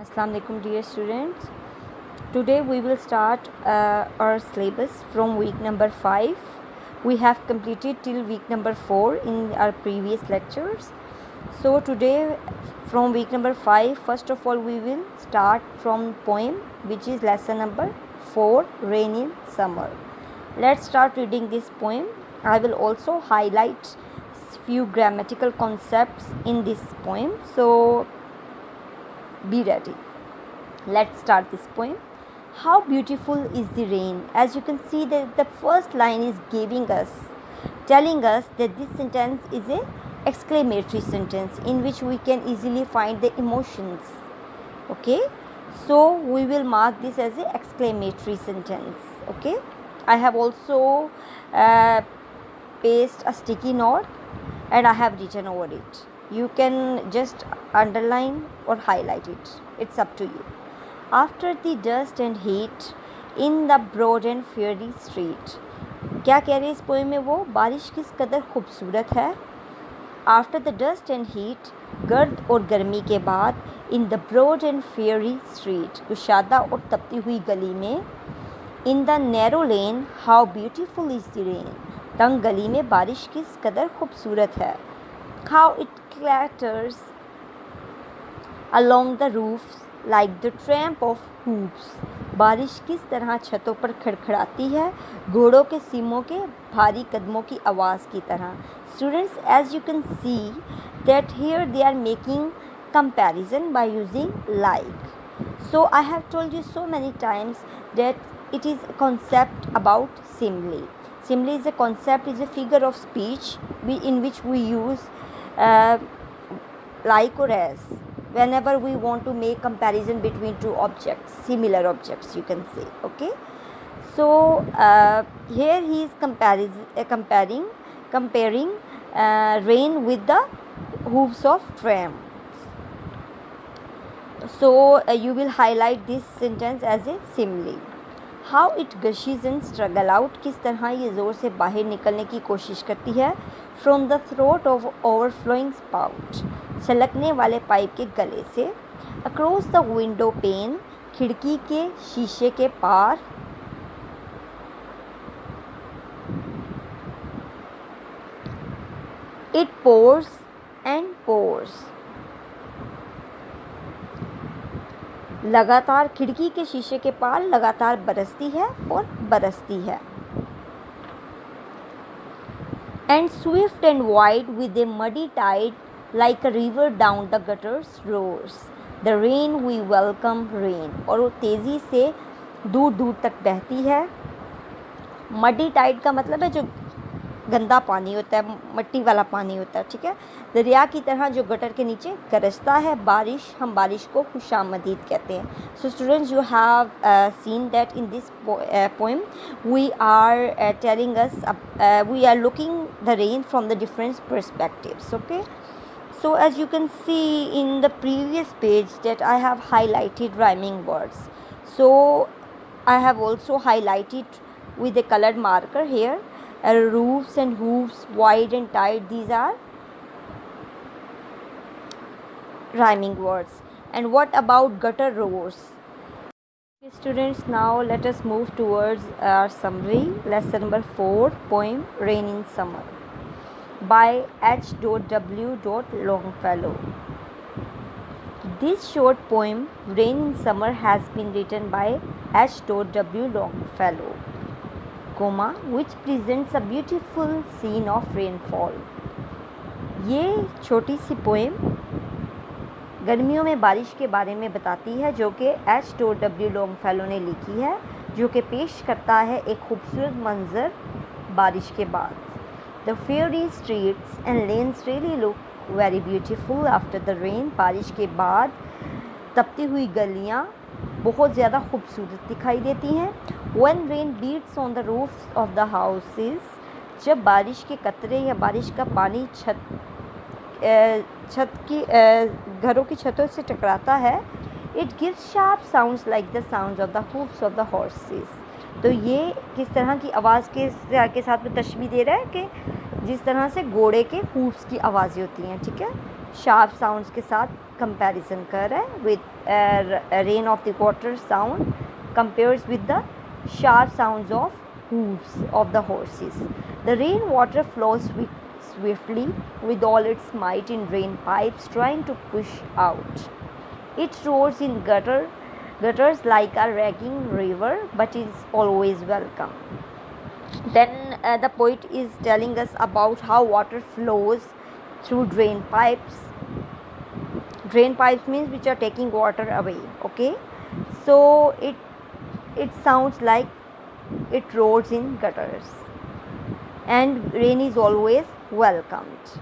Assalamu alaikum dear students. Today we will start our syllabus from week number 5. We have completed till week number 4 in our previous lectures. So today from week number 5, first of all we will start from poem which is lesson number 4, Rain in Summer. Let's start reading this poem. I will also highlight few grammatical concepts in this poem. So be ready. Let's start this poem. How beautiful is the rain. As you can see that the first line is telling us that this sentence is a exclamatory sentence in which we can easily find the emotions. Okay, so we will mark this as a exclamatory sentence. Okay, I have also pasted a sticky note and I have written over it. You can just underline or highlight it. It's up to you. After the dust and heat in the broad and fiery street. क्या कह रहे हैं इस poem में वो? बारिश किस कदर खूबसूरत है. After the dust and heat, गर्द और गर्मी के बाद, in the broad and fiery street, कुशादा और तपती हुई गली में, in the narrow lane, how beautiful is the rain, तंग गली में बारिश किस कदर खूबसूरत है. How it clatters along the roofs like the tramp of hoops, बारिश किस तरह छतों पर खड़खड़ाती है घोड़ों के सीमों के भारी कदमों की आवाज़ की तरह. Students, as you can see that here they are making comparison by using like. So I have told you so many times that it is a concept about simile. Simile is a concept, is a figure of speech in which we use like or as whenever we want to make comparison between two objects, similar objects you can say. Okay, so here he is comparing rain with the hooves of tram. So you will highlight this sentence as a simile. How it gushes and struggle out, किस तरह ये ज़ोर से बाहर निकलने की कोशिश करती है. From the throat of overflowing spout, छलकने वाले पाइप के गले से. Across the window pane, खिड़की के शीशे के पार. It pours and pours, लगातार खिड़की के शीशे के पार लगातार बरसती है और बरसती है. And swift and wide with a muddy tide like a river down the gutters roars. The rain we welcome rain, और वो तेज़ी से दूर दूर तक बहती है. मडी टाइड का मतलब है जो गंदा पानी होता है, मट्टी वाला पानी होता है. ठीक है, दरिया की तरह जो गटर के नीचे गरजता है. बारिश, हम बारिश को खुशामदीद कहते हैं. So students, you have seen that in this poem we are telling us, we are looking the rain from the different perspectives. Okay, so as you can see in the previous page that I have highlighted rhyming words. So I have also highlighted with a colored marker here. Roofs and hooves, wide and tight, these are rhyming words. And what about gutter roars? Okay, students, now let us move towards our summary. Lesson number 4, poem Rain in Summer by H.W. Longfellow. This short poem Rain in Summer has been written by H.W. Longfellow, which presents a beautiful scene of rainfall. ये छोटी सी poem गर्मियों में बारिश के बारे में बताती है जो कि H.W. लॉन्गफेलो ने लिखी है, जो कि पेश करता है एक खूबसूरत मंजर बारिश के बाद. The fiery streets and lanes really look very beautiful after the rain. बारिश के बाद तपती हुई गलियाँ बहुत ज़्यादा खूबसूरत दिखाई देती हैं. When rain beats on the roofs of the houses, जब बारिश के कतरे या बारिश का पानी घरों की छतों से टकराता है. It gives sharp sounds like the sounds of the hoofs of the horses. तो ये किस तरह की आवाज़ के साथ में तशबीह दे रहा है कि जिस तरह से घोड़े के हूफ्स की आवाज़ें होती हैं. ठीक है, शार्प साउंड्स के साथ कंपैरिजन कर रहा है with rain of the water sound compares with the sharp sounds of hooves of the horses. The rain water flows swiftly with all its might in drain pipes trying to push out. It roars in gutters like a raging river, but is always welcome. Then the poet is telling us about how water flows through drain pipes. Drain pipes means which are taking water away. Okay, so it sounds like it roars in gutters, and rain is always welcomed.